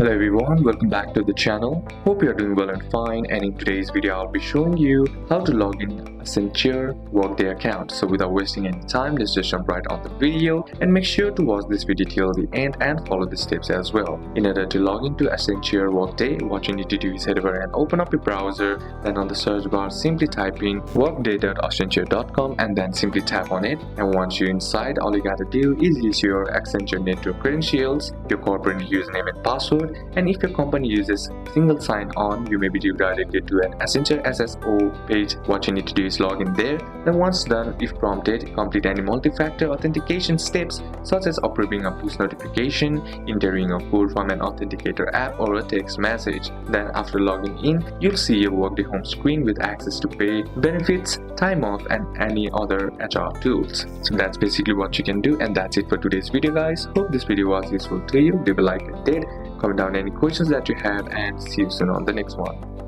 Hello everyone, welcome back to the channel. Hope you are doing well and fine, and in today's video I'll be showing you how to log in Accenture Workday account. So without wasting any time, let's just jump right on the video and make sure to watch this video till the end and follow the steps as well. In order to log into Accenture Workday, what you need to do is head over and open up your browser. Then on the search bar simply type in workday.accenture.com and then simply tap on it. And once you're inside, all you gotta do is use your Accenture network credentials, your corporate username and password. And if your company uses single sign-on, you may be redirected to an Accenture SSO page. What you need to do is log in there. Then once done, if prompted, complete any multi-factor authentication steps such as approving a push notification, entering a code from an authenticator app or a text message. Then after logging in, you'll see your Workday home screen with access to pay, benefits, time off and any other HR tools. So that's basically what you can do, and that's it for today's video guys. Hope this video was useful to you. Leave a like if it did. Comment down any questions that you have, and see you soon on the next one.